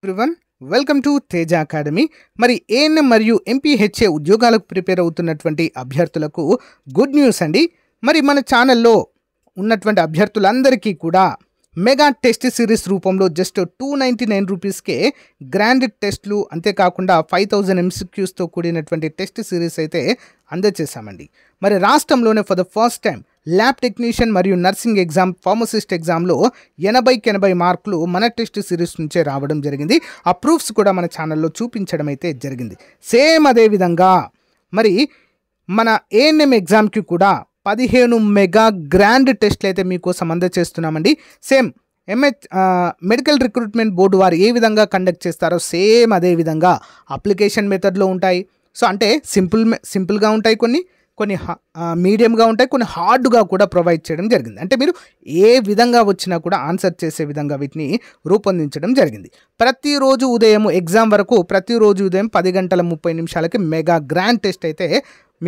Everyone welcome to Teja academy. మరి ANM మరియు MPHA ఉద్యోగాలకు ప్రిపేర్ అవుతున్నటువంటి అభ్యర్థులకు గుడ్ న్యూస్ అండి. మరి మన ఛానల్లో ఉన్నటువంటి అభ్యర్థులందరికీ కూడా మెగా టెస్ట్ సిరీస్ రూపంలో జస్ట్ 299 రూపీస్కే గ్రాండ్ టెస్ట్లు, అంతేకాకుండా 5000 MCQస్తో కూడినటువంటి టెస్ట్ సిరీస్ అయితే అందజేశామండి. మరి రాష్ట్రంలోనే for the first time lab technician మరియు నర్సింగ్ ఎగ్జామ్, ఫార్మసిస్ట్ ఎగ్జామ్లో 80 మార్కులు మన టెస్ట్ సిరీస్ నుంచే రావడం జరిగింది. ఆ ప్రూఫ్స్ కూడా మన ఛానల్లో చూపించడం అయితే జరిగింది. సేమ్ అదేవిధంగా మరి మన ఏఎన్ఎం ఎగ్జామ్కి కూడా 15 మెగా గ్రాండ్ టెస్ట్లు అయితే మీకోసం అందజేస్తున్నామండి. సేమ్ మెడికల్ రిక్రూట్మెంట్ బోర్డు వారు ఏ విధంగా కండక్ట్ చేస్తారో సేమ్ అదే విధంగా అప్లికేషన్ మెథడ్లో ఉంటాయి. సో అంటే సింపుల్గా ఉంటాయి, కొన్ని మీడియంగా ఉంటాయి, కొన్ని హార్డ్గా కూడా ప్రొవైడ్ చేయడం జరిగింది. అంటే మీరు ఏ విధంగా వచ్చినా కూడా ఆన్సర్ చేసే విధంగా వీటిని రూపొందించడం జరిగింది. ప్రతిరోజు ఉదయం ఎగ్జామ్ వరకు ప్రతిరోజు ఉదయం 10:30 మెగా గ్రాండ్ టెస్ట్ అయితే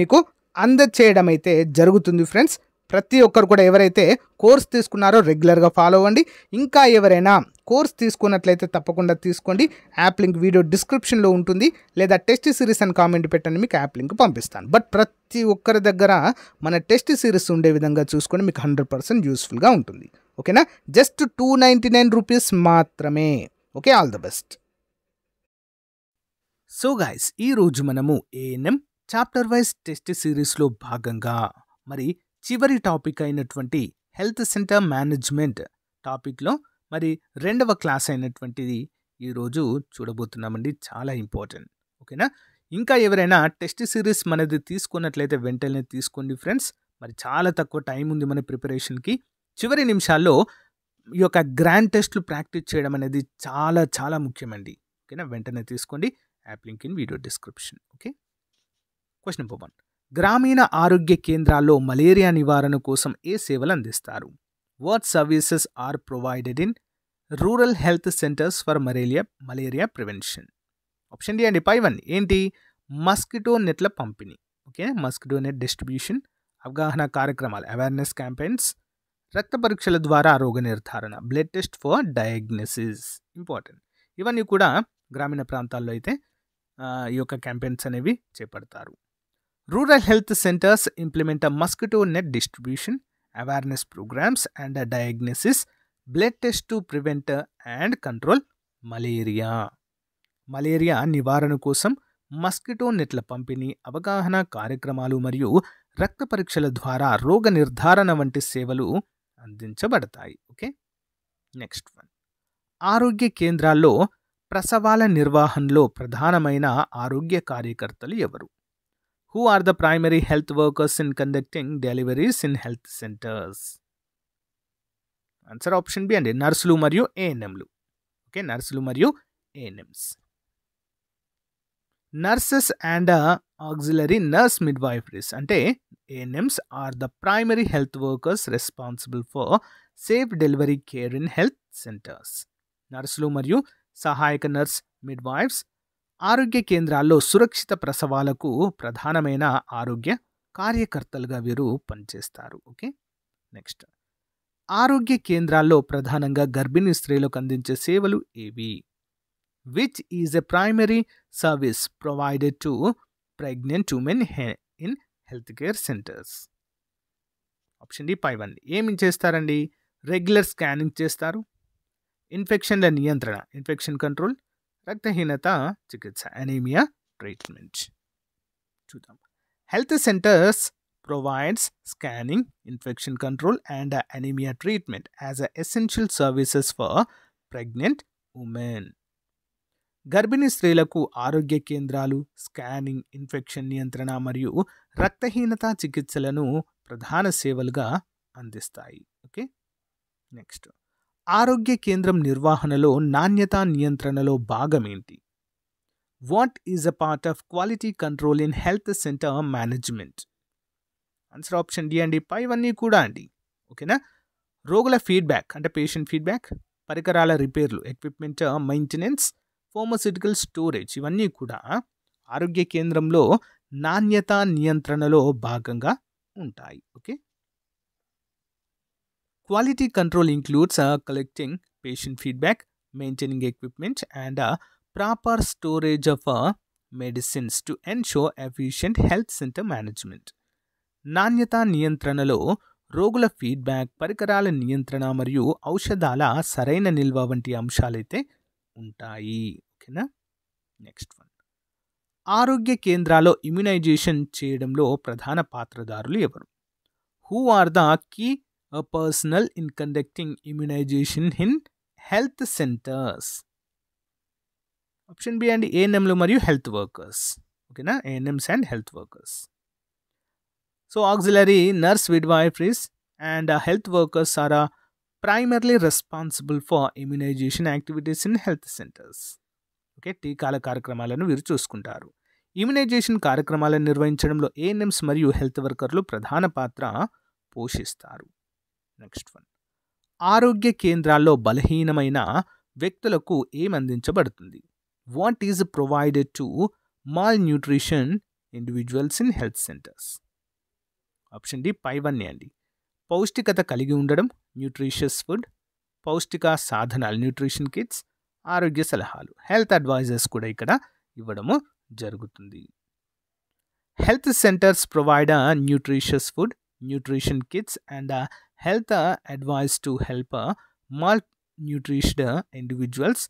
మీకు అందచేయడం అయితే జరుగుతుంది ఫ్రెండ్స్. ప్రతి ఒక్కరు కూడా ఎవరైతే కోర్స్ తీసుకున్నారో రెగ్యులర్గా ఫాలో అవ్వండి. ఇంకా ఎవరైనా కోర్స్ తీసుకున్నట్లయితే తప్పకుండా తీసుకోండి. యాప్ లింక్ వీడియో డిస్క్రిప్షన్లో ఉంటుంది, లేదా టెస్ట్ సిరీస్ అని కామెంట్ పెట్టండి, మీకు యాప్ లింక్ పంపిస్తాను. బట్ ప్రతి ఒక్కరి దగ్గర మన టెస్ట్ సిరీస్ ఉండే విధంగా చూసుకొని మీకు 100% యూస్ఫుల్గా ఉంటుంది. ఓకేనా? జస్ట్ 299 రూపీస్ మాత్రమే. Okay, all the best. So guys, ఈరోజు మనము ఏఎన్ఎం చాప్టర్ వైజ్ టెస్ట్ సిరీస్లో భాగంగా మరి చివరి టాపిక్ అయినటువంటి హెల్త్ సెంటర్ మేనేజ్మెంట్ టాపిక్లో మరి 2వ క్లాస్ అయినటువంటిది ఈరోజు చూడబోతున్నామండి. చాలా ఇంపార్టెంట్. ఓకేనా? ఇంకా ఎవరైనా టెస్ట్ సిరీస్ మనది తీసుకున్నట్లయితే వెంటనే తీసుకోండి ఫ్రెండ్స్. మరి చాలా తక్కువ టైం ఉంది మన ప్రిపరేషన్కి. చివరి నిమిషాల్లో ఈ యొక్క గ్రాండ్ టెస్ట్లు ప్రాక్టీస్ చేయడం అనేది చాలా చాలా ముఖ్యమండి. ఓకేనా? వెంటనే తీసుకోండి. App link in video description. Okay. Question number 1. గ్రామీణ ఆరోగ్య కేంద్రాల్లో మలేరియా నివారణ కోసం ఏ సేవలు అందిస్తారు? What services are provided in rural health centres for malaria prevention? Option D అండి. పై వన్ ఏంటి? మస్కిటో నెట్ల పంపిణీ. ఓకే, మస్కిటో నెట్ డిస్ట్రిబ్యూషన్, అవగాహన కార్యక్రమాలు, అవేర్నెస్ క్యాంపెయిన్స్, రక్త పరీక్షల ద్వారా రోగ నిర్ధారణ, blood test for diagnosis. Important. ఇవన్నీ కూడా గ్రామీణ ప్రాంతాల్లో అయితే ఈ యొక్క క్యాంపెయిన్స్ అనేవి చేపడతారు. Rural health centres implement mosquito net distribution, awareness programmes and diagnosis, blood test to prevent and control malaria. Malaria నివారణ కోసం మస్కిటో నెట్ల పంపిణీ, అవగాహన కార్యక్రమాలు మరియు రక్త పరీక్షల ద్వారా రోగ నిర్ధారణ వంటి సేవలు అందించబడతాయి. Okay, next one. ఆరోగ్య కేంద్రాల్లో ప్రసవాల నిర్వహణలో ప్రధానమైన ఆరోగ్య కార్యకర్తలు ఎవరు? Who are the primary health workers in conducting deliveries in health centers? Answer option B అండి. నర్సులు మరియు ఏఎన్ఎంలు. ఓకే, నర్సులు మరియు ANMs. Nurses and auxiliary nurse midwiferies అంటే ANMs are the primary health workers responsible for safe delivery care in health centers. నర్సులు మరియు సహాయక నర్స్ మిడ్వైఫ్స్ ఆరోగ్య కేంద్రాల్లో సురక్షిత ప్రసవాలకు ప్రధానమైన ఆరోగ్య కార్యకర్తలుగా వీరు పనిచేస్తారు. Okay, next. ఆరోగ్య కేంద్రాల్లో ప్రధానంగా గర్భిణీ స్త్రీలకు అందించే సేవలు ఏవి? Which is a primary service provided to pregnant women in health care centres? Option D. పై వన్. ఏమి చేస్తారండి? రెగ్యులర్ స్కానింగ్ చేస్తారు, ఇన్ఫెక్షన్ల నియంత్రణ, ఇన్ఫెక్షన్ కంట్రోల్, రక్తహీనత చికిత్స, అనీమియా ట్రీట్మెంట్. చూద్దాం. Health centres provides scanning, infection control and anaemia treatment as essential services for pregnant women. గర్భిణీ స్త్రీలకు ఆరోగ్య కేంద్రాలు స్కానింగ్, ఇన్ఫెక్షన్ నియంత్రణ మరియు రక్తహీనత చికిత్సలను ప్రధాన సేవలుగా అందిస్తాయి. Okay, next. ఆరోగ్య కేంద్రం నిర్వహణలో నాణ్యత నియంత్రణలో భాగమేంటి? What is a part of quality control in health center management? Answer option D అండి. పైవన్నీ కూడా అండి. ఓకేనా? రోగుల ఫీడ్బ్యాక్ అంటే పేషెంట్ ఫీడ్బ్యాక్, పరికరాల రిపేర్లు, ఎక్విప్మెంట్ మెయింటెనెన్స్, ఫార్మస్యూటికల్ స్టోరేజ్, ఇవన్నీ కూడా ఆరోగ్య కేంద్రంలో నాణ్యత నియంత్రణలో భాగంగా ఉంటాయి. Okay, quality control includes collecting patient feedback, maintaining equipment, and proper storage of medicines to ensure efficient health center management. నాణ్యతా నియంత్రణలో రోగుల ఫీడ్బ్యాక్, పరికరాల నియంత్రణ మరియు ఔషధాల సరైన నిల్వ వంటి అంశాలైతే ఉంటాయి. ఓకేనా. నెక్స్ట్ వన్, ఆరోగ్య కేంద్రాల్లో ఇమ్యునైజేషన్ చేయడంలో ప్రధాన పాత్రధారులు ఎవరు? Who are the key personnel in conducting immunisation in health centres? Option B అండి, ఏఎన్ఎంలు మరియు హెల్త్ వర్కర్స్. ఓకేనా, ANMs and health workers. So auxiliary nurse midwiferys and health workers are primarily responsible for immunization activities in health centers. Okay, టీకాల కార్యక్రమాలను వీరు చూసుకుంటారు. Immunisation కార్యక్రమాలను నిర్వహించడంలో ఏఎన్ఎంస్ మరియు హెల్త్ వర్కర్లు ప్రధాన పాత్ర పోషిస్తారు. నెక్స్ట్ వన్, ఆరోగ్య కేంద్రాల్లో బలహీనమైన వ్యక్తులకు ఏం అందించబడుతుంది? What is provided to malnutrition individuals in health centres? Option D పైవన్నీ అండి. పౌష్టికత కలిగి ఉండడం, న్యూట్రిషియస్ ఫుడ్, పౌష్టిక సాధనాలు, న్యూట్రిషన్ కిట్స్, ఆరోగ్య సలహాలు, హెల్త్ అడ్వైజర్స్ కూడా ఇక్కడ ఇవ్వడము జరుగుతుంది. Health centers provide nutritious food, nutrition kits and health advice to help malnourished individuals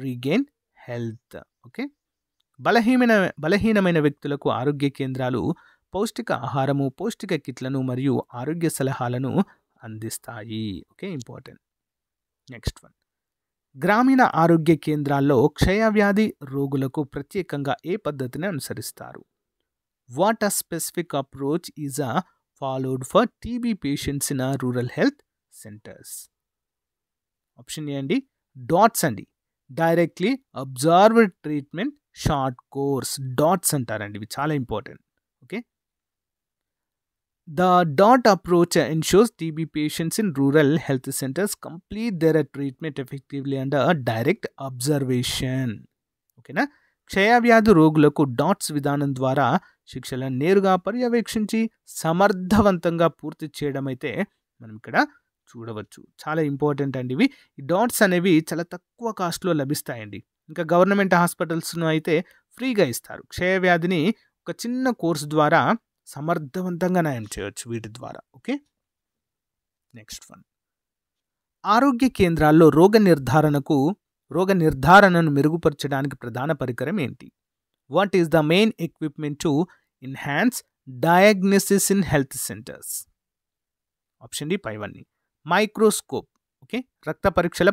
regain health. Okay, బలహీనమైన వ్యక్తులకు ఆరోగ్య కేంద్రాలు పౌష్టిక ఆహారము, పౌష్టిక కిట్లను మరియు ఆరోగ్య సలహాలను అందిస్తాయి. Okay, important. నెక్స్ట్ వన్, గ్రామీణ ఆరోగ్య కేంద్రాల్లో క్షయవ్యాధి రోగులకు ప్రత్యేకంగా ఏ పద్ధతిని అనుసరిస్తారు? What a specific approach is followed for TB patients in rural health centres? Option A అండి, డాట్స్ అండి, directly observed treatment short course. Dots అంటారండి, ఇవి చాలా important. Okay, the DOT approach ensures TB patients in rural health centers complete their treatment effectively under direct observation. ఓకేనా, క్షయవ్యాధి రోగులకు dots విధానం ద్వారా శిక్షలను నేరుగా పర్యవేక్షించి సమర్థవంతంగా పూర్తి చేయడం అయితే మనం ఇక్కడ చూడవచ్చు. చాలా ఇంపార్టెంట్ అండి ఇవి. ఈ డాట్స్ అనేవి చాలా తక్కువ కాస్ట్లో లభిస్తాయండి. ఇంకా గవర్నమెంట్ హాస్పిటల్స్ను అయితే ఫ్రీగా ఇస్తారు. క్షయవ్యాధిని ఒక చిన్న కోర్సు ద్వారా సమర్థవంతంగా నయం చేయవచ్చు వీటి ద్వారా. ఓకే, నెక్స్ట్ వన్, ఆరోగ్య కేంద్రాల్లో రోగ నిర్ధారణను మెరుగుపరచడానికి ప్రధాన పరికరం ఏంటి? What is the main equipment to enhance diagnosis in health centres? Option D పైవన్నీ. మైక్రోస్కోప్, ఓకే, రక్త పరీక్షల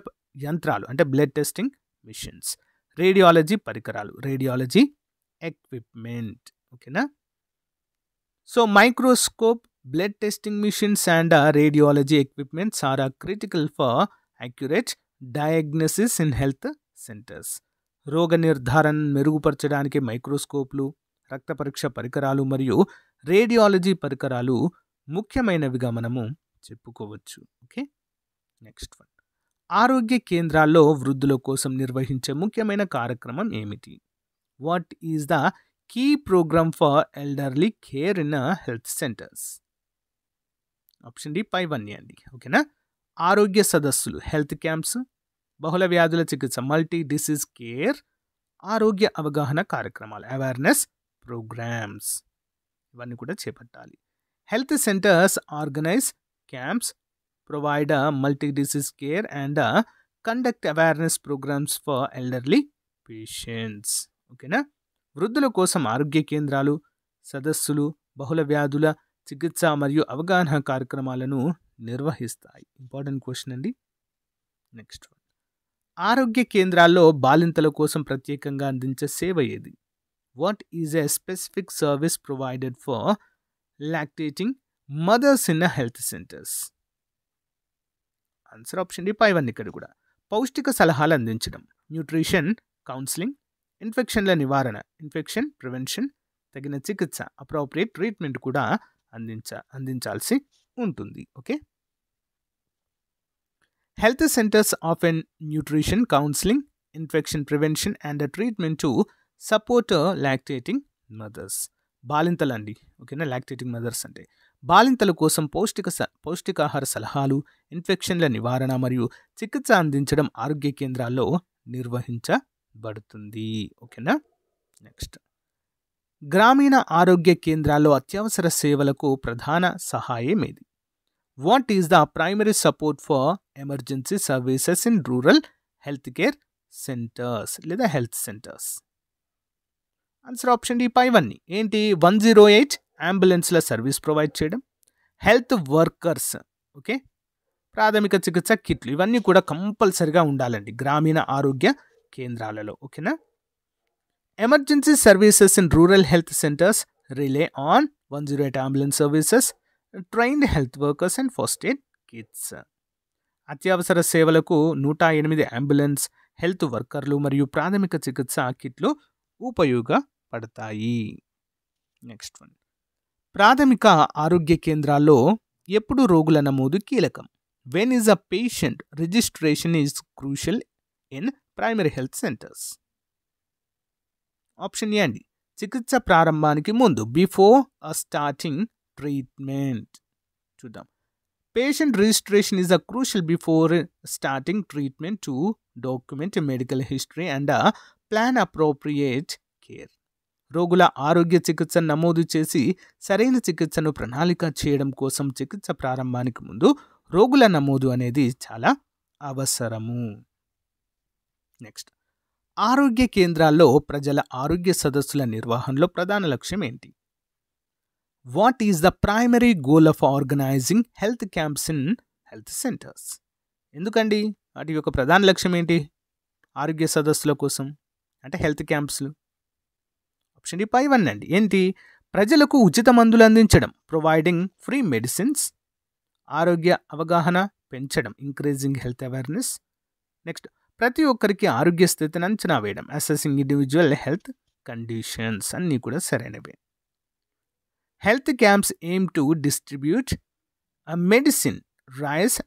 యంత్రాలు అంటే బ్లడ్ టెస్టింగ్ మిషన్స్, రేడియాలజీ పరికరాలు, రేడియాలజీ ఎక్విప్మెంట్. ఓకేనా, so microscope, blood testing machines and radiology equipments are critical for accurate diagnosis in health centers. రోగ నిర్ధారణ మెరుగుపరచడానికి మైక్రోస్కోప్లు, రక్త పరీక్ష పరికరాలు మరియు రేడియాలజీ పరికరాలు ముఖ్యమైనవిగా మనము చెప్పుకోవచ్చు. ఓకే, నెక్స్ట్ వన్, ఆరోగ్య కేంద్రాల్లో వృద్ధుల కోసం నిర్వహించే ముఖ్యమైన కార్యక్రమం ఏమిటి? What is the key programme for elderly care in health centres? Option D పైవన్నీ అండి. ఓకేనా, ఆరోగ్య సదస్సులు, హెల్త్ క్యాంప్స్, బహుళ వ్యాధుల చికిత్స, మల్టీ డిసీజ్ కేర్, ఆరోగ్య అవగాహన కార్యక్రమాలు, అవేర్నెస్ ప్రోగ్రామ్స్, ఇవన్నీ కూడా చేపట్టాలి. Health centres organise camps, provide multi disease care and conduct awareness programmes for elderly patients. ఓకేనా, వృద్ధుల కోసం ఆరోగ్య కేంద్రాలు సదస్సులు, బహుళ వ్యాధుల చికిత్స మరియు అవగాహన కార్యక్రమాలను నిర్వహిస్తాయి. ఇంపార్టెంట్ క్వశ్చన్ అండి. నెక్స్ట్ వన్, ఆరోగ్య కేంద్రాల్లో బాలింతల కోసం ప్రత్యేకంగా అందించే సేవ ఏది? What is a specific service provided for lactating mothers in health centres? Answer option D పైవన్నీ. ఇక్కడ కూడా పౌష్టిక సలహాలు అందించడం, న్యూట్రిషన్ కౌన్సిలింగ్, ఇన్ఫెక్షన్ల నివారణ, ఇన్ఫెక్షన్ ప్రివెన్షన్, తగిన చికిత్స, అప్రోప్రియేట్ ట్రీట్మెంట్ కూడా అందించాల్సి ఉంటుంది. Okay, health centers often nutrition counselling, infection prevention and treatment to support lactating mothers. బాలింతలండి. ఓకేనా, లాక్టేటింగ్ మదర్స్ అంటే బాలింతల కోసం పౌష్టికాహార సలహాలు, ఇన్ఫెక్షన్ల నివారణ మరియు చికిత్స అందించడం ఆరోగ్య కేంద్రాల్లో నిర్వహించబడుతుంది. ఓకేనా. నెక్స్ట్, గ్రామీణ ఆరోగ్య కేంద్రాల్లో అత్యవసర సేవలకు ప్రధాన సహాయం ఏది? What is the primary support for emergency services in rural health care centers లేదా health centres? Answer option D పైవన్నీ. ఏంటి? 108 అంబులెన్స్ల సర్వీస్ ప్రొవైడ్ చేయడం, హెల్త్ వర్కర్స్, ఓకే, ప్రాథమిక చికిత్స కిట్లు, ఇవన్నీ కూడా కంపల్సరిగా ఉండాలండి గ్రామీణ ఆరోగ్య కేంద్రాలలో. ఓకేనా. Emergency services in rural health centres rely on 108 ambulance services, trained health workers and first aid kits. అత్యవసర సేవలకు 108 అంబులెన్స్, హెల్త్ వర్కర్లు మరియు ప్రాథమిక చికిత్స కిట్లు ఉపయోగపడతాయి. నెక్స్ట్ వన్, ప్రాథమిక ఆరోగ్య కేంద్రాల్లో ఎప్పుడు రోగుల నమోదు కీలకం? When is a patient registration is crucial in primary health centres? Option A అండి, చికిత్స ప్రారంభానికి ముందు, బిఫోర్ స్టార్టింగ్ ట్రీట్మెంట్. చూద్దాం. Patient registration is a crucial before starting treatment to document medical history and plan appropriate care. రోగుల ఆరోగ్య చికిత్సను నమోదు చేసి సరైన చికిత్సను ప్రణాళిక చేయడం కోసం చికిత్స ప్రారంభానికి ముందు రోగుల నమోదు అనేది చాలా అవసరము. నెక్స్ట్, ఆరోగ్య కేంద్రాల్లో ప్రజల ఆరోగ్య సదస్సుల నిర్వహణలో ప్రధాన లక్ష్యం ఏంటి? What is the primary goal of organising health camps in health centres? ఎందుకండి వాటి యొక్క ప్రధాన లక్ష్యం ఏంటి ఆరోగ్య సదస్సుల కోసం అంటే హెల్త్ క్యాంప్స్లు? ఆప్షన్ డి పైవన్నీ అండి. ఏంటి? ప్రజలకు ఉచిత మందులు అందించడం, ప్రొవైడింగ్ ఫ్రీ మెడిసిన్స్, ఆరోగ్య అవగాహన పెంచడం, ఇంక్రీజింగ్ హెల్త్ అవేర్నెస్. నెక్స్ట్, ప్రతి ఒక్కరికి ఆరోగ్య స్థితిని అంచనా వేయడం, అసెసింగ్ ఇండివిజువల్ హెల్త్ కండిషన్స్, అన్నీ కూడా సరైనవే. Health camps aim to distribute medicine, raise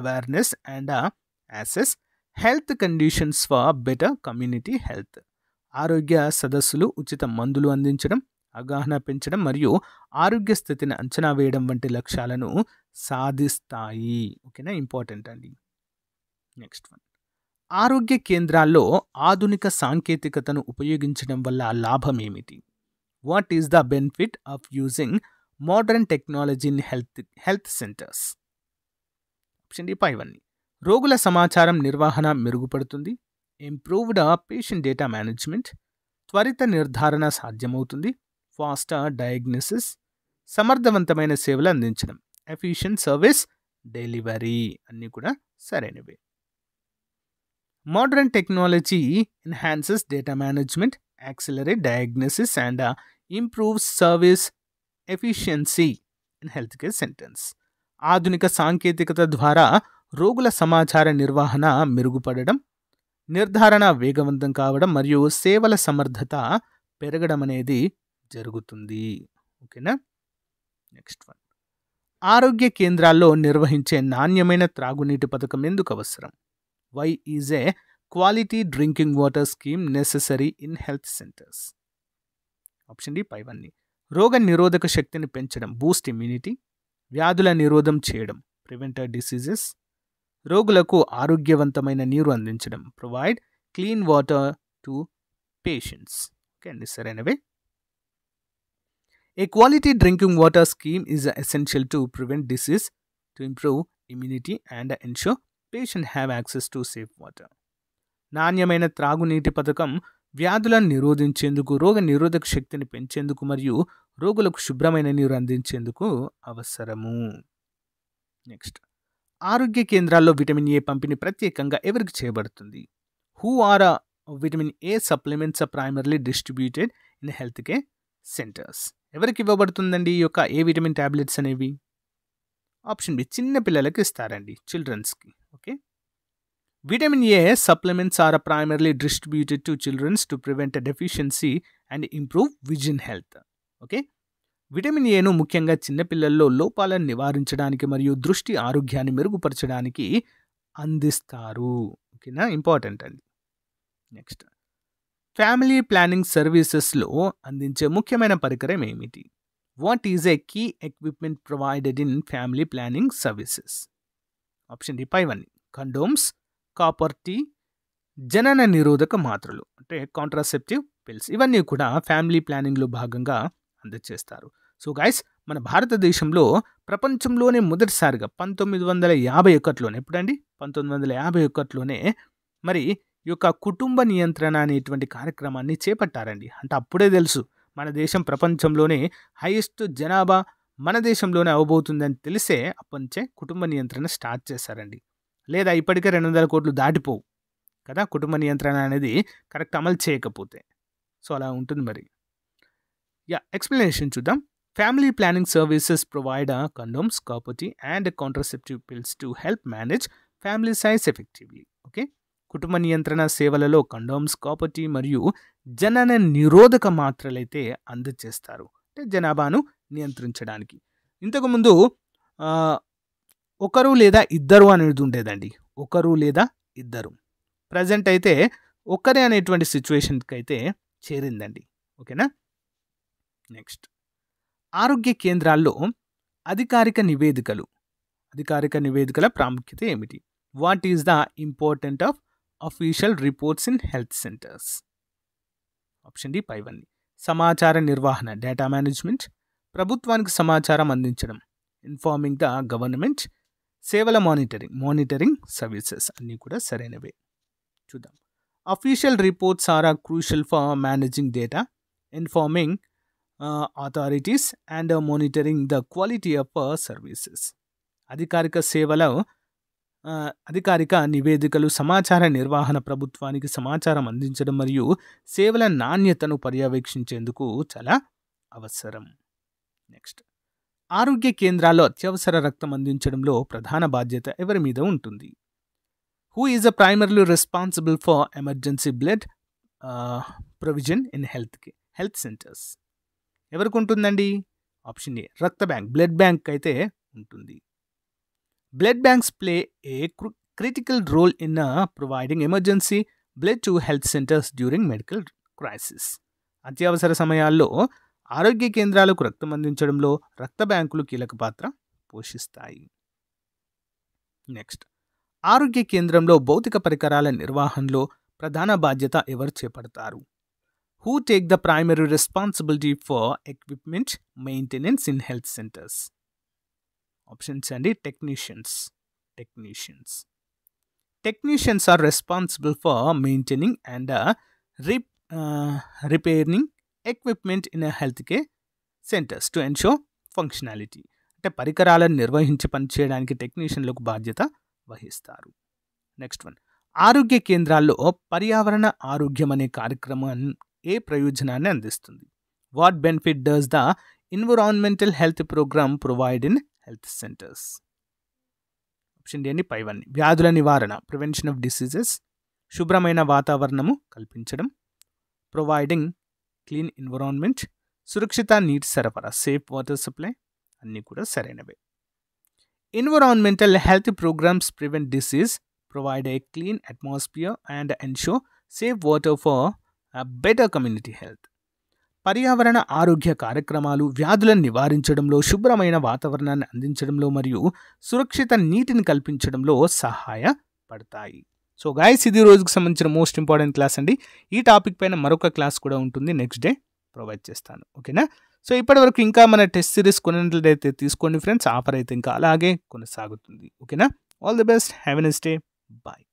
awareness and assess health conditions for better community health. ఆరోగ్య సదస్సులు ఉచిత మందులు అందించడం, అవగాహన పెంచడం మరియు ఆరోగ్య స్థితిని అంచనా వేయడం వంటి లక్ష్యాలను సాధిస్తాయి. ఓకేనా, ఇంపార్టెంట్ అండి. నెక్స్ట్ వన్, ఆరోగ్య కేంద్రాల్లో ఆధునిక సాంకేతికతను ఉపయోగించడం వల్ల లాభం ఏమిటి? What is the benefit of using modern technology in health centres? Option D పైవన్నీ. రోగుల సమాచారం నిర్వహణ మెరుగుపడుతుంది, ఇంప్రూవ్డ్ పేషెంట్ డేటా మేనేజ్మెంట్, త్వరిత నిర్ధారణ సాధ్యమవుతుంది, ఫాస్టర్ డయాగ్నోసిస్, సమర్థవంతమైన సేవలు అందించడం, ఎఫిషియెంట్ సర్వీస్ డెలివరీ, అన్నీ కూడా సరైనవే. Modern technology enhances data management, accelerate diagnosis and improve service efficiency in health care centres. ఆధునిక సాంకేతికత ద్వారా రోగుల సమాచార నిర్వహణ మెరుగుపడడం, నిర్ధారణ వేగవంతం కావడం మరియు సేవల సమర్థత పెరగడం అనేది జరుగుతుంది. ఓకేనా. నెక్స్ట్ వన్, ఆరోగ్య కేంద్రాల్లో నిర్వహించే నాణ్యమైన త్రాగునీటి పథకం ఎందుకు అవసరం? Why is a quality drinking water scheme necessary in health centres? Option D పైవన్నీ. రోగ నిరోధక శక్తిని పెంచడం, బూస్ట్ ఇమ్యూనిటీ, వ్యాధుల నిరోధం చేయడం, ప్రివెంటర్ డిసీజెస్, రోగులకు ఆరోగ్యవంతమైన నీరు అందించడం, provide clean water to patients. Okay అండి, సరైనవే. A quality drinking water scheme is essential to prevent disease, to improve immunity and ensure patient have access to safe water. నాణ్యమైన త్రాగునీటి పథకం వ్యాధులను నిరోధించేందుకు, రోగ నిరోధక శక్తిని పెంచేందుకు మరియు రోగులకు శుభ్రమైన నీరు అందించేందుకు అవసరము. నెక్స్ట్, ఆరోగ్య కేంద్రాల్లో విటమిన్ ఏ పంపిణీ ప్రత్యేకంగా ఎవరికి చేయబడుతుంది? Who are vitamin A supplements are primarily distributed in health care centers? ఎవరికి ఇవ్వబడుతుందండి ఈ యొక్క ఏ విటమిన్ టాబ్లెట్స్ అనేవి? ఆప్షన్ బి, చిన్న పిల్లలకి ఇస్తారండి, చిల్డ్రన్స్కి. Okay. Vitamin A supplements are primarily distributed to childrens to prevent deficiency and improve vision health. Okay. Vitamin ఏను ముఖ్యంగా చిన్నపిల్లల్లో లోపాలను నివారించడానికి మరియు దృష్టి ఆరోగ్యాన్ని మెరుగుపరచడానికి అందిస్తారు. ఓకేనా, ఇంపార్టెంట్ అండి. నెక్స్ట్, ఫ్యామిలీ ప్లానింగ్ సర్వీసెస్లో అందించే ముఖ్యమైన పరికరం ఏమిటి? What is a key equipment provided in family planning services? Option D పైవన్నీ కండోమ్స్, కాపర్ టీ, జనన నిరోధక మాత్రలు అంటే కాంట్రాసెప్టివ్ పిల్స్, ఇవన్నీ కూడా ఫ్యామిలీ ప్లానింగ్లో భాగంగా అందజేస్తారు. సో గైస్, మన భారతదేశంలో ప్రపంచంలోనే మొదటిసారిగా 1951లోనే, ఎప్పుడండి 1951లోనే మరి ఈ యొక్క కుటుంబ నియంత్రణ అనేటువంటి కార్యక్రమాన్ని చేపట్టారండి. అంటే అప్పుడే తెలుసు మన దేశం ప్రపంచంలోనే హైయెస్ట్ జనాభా మన దేశంలోనే అవబోతుందని తెలిసే అప్పటి నుంచే కుటుంబ నియంత్రణ స్టార్ట్ చేశారండి. లేదా ఇప్పటికే 200 కోట్లు దాటిపోవు కదా కుటుంబ నియంత్రణ అనేది కరెక్ట్ అమలు చేయకపోతే. సో అలా ఉంటుంది మరి. ఎక్స్ప్లెనేషన్ చూద్దాం. Family planning services provide condoms, copper tea and contraceptive pills to help manage family size effectively. Okay, కుటుంబ నియంత్రణ సేవలలో కండోమ్స్, కాపర్ టీ మరియు జనన నిరోధక మాత్రలైతే అందజేస్తారు, అంటే జనాభాను నియంత్రించడానికి. ఇంతకుముందు ఒకరు లేదా ఇద్దరు అనేది ఉండేదండి, ఒకరు లేదా ఇద్దరు. ప్రజెంట్ అయితే ఒక్కరే అనేటువంటి సిచ్యువేషన్కి అయితే చేరిందండి. ఓకేనా. నెక్స్ట్, ఆరోగ్య కేంద్రాల్లో అధికారిక నివేదికల ప్రాముఖ్యత ఏమిటి? What is the important of official reports in health centres? Option D పైవన్నీ. సమాచార నిర్వహణ, డేటా మేనేజ్మెంట్, ప్రభుత్వానికి సమాచారం అందించడం, ఇన్ఫార్మింగ్ ద గవర్నమెంట్, సేవల మానిటరింగ్ సర్వీసెస్, అన్నీ కూడా సరైనవే. చూద్దాం. Official reports are crucial for managing data, informing authorities and monitoring the quality of services. అధికారిక నివేదికలు సమాచార నిర్వహణ, ప్రభుత్వానికి సమాచారం అందించడం మరియు సేవల నాణ్యతను పర్యవేక్షించేందుకు చాలా అవసరం. నెక్స్ట్, ఆరోగ్య కేంద్రాల్లో అత్యవసర రక్తం అందించడంలో ప్రధాన బాధ్యత ఎవరి మీద ఉంటుంది? Who is primarily responsible for emergency blood provision in health centres? ఎవరికి ఉంటుందండి? ఆప్షన్ ఏ రక్త బ్యాంక్, బ్లడ్ బ్యాంక్ అయితే ఉంటుంది. Blood banks play a critical role in providing emergency blood to health centres during medical crisis. అత్యవసర సమయాల్లో ఆరోగ్య కేంద్రాలకు రక్తం అందించడంలో రక్త బ్యాంకులు కీలక పాత్ర పోషిస్తాయి. నెక్స్ట్, ఆరోగ్య కేంద్రంలో భౌతిక పరికరాల నిర్వహణలో ప్రధాన బాధ్యత ఎవరు చేపడతారు? Who take the primary responsibility for equipment maintenance in health centers? Options and technicians. Technicians are responsible for maintaining and repairing equipment in a healthcare centers to ensure functionality. అంటే పరికరాలను నిర్వహించి పనిచేయడానికి టెక్నీషియన్లకు బాధ్యత వహిస్తారు. నెక్స్ట్ వన్, ఆరోగ్య కేంద్రాల్లో పర్యావరణ ఆరోగ్యం అనే కార్యక్రమం ఏ ప్రయోజనాన్ని అందిస్తుంది? What benefit does the environmental health programme provide in health centres? Option D పైవన్నీ. వ్యాధుల నివారణ, ప్రివెన్షన్ ఆఫ్ డిసీజెస్, శుభ్రమైన వాతావరణము కల్పించడం, ప్రొవైడింగ్ క్లీన్ ఎన్విరాన్మెంట్, సురక్షిత నీటి సరఫరా, సేఫ్ వాటర్ సప్లై, అన్నీ కూడా సరైనవే. Environmental health programmes prevent disease, provide a clean atmosphere and ensure safe water for better community health. పర్యావరణ ఆరోగ్య కార్యక్రమాలు వ్యాధులను నివారించడంలో, శుభ్రమైన వాతావరణాన్ని అందించడంలో మరియు సురక్షిత నీటిని కల్పించడంలో సహాయపడతాయి. సో గైస్, ఇది రోజుకు సంబంధించిన మోస్ట్ ఇంపార్టెంట్ క్లాస్ అండి. ఈ టాపిక్ పైన మరొక క్లాస్ కూడా ఉంటుంది, నెక్స్ట్ డే ప్రొవైడ్ చేస్తాను. ఓకేనా. సో ఇప్పటివరకు ఇంకా మన టెస్ట్ సిరీస్ కొన్నట్లయితే తీసుకోండి ఫ్రెండ్స్, ఆఫర్ అయితే ఇంకా అలాగే కొనసాగుతుంది. ఓకేనా. All the best, have a nice day, bye.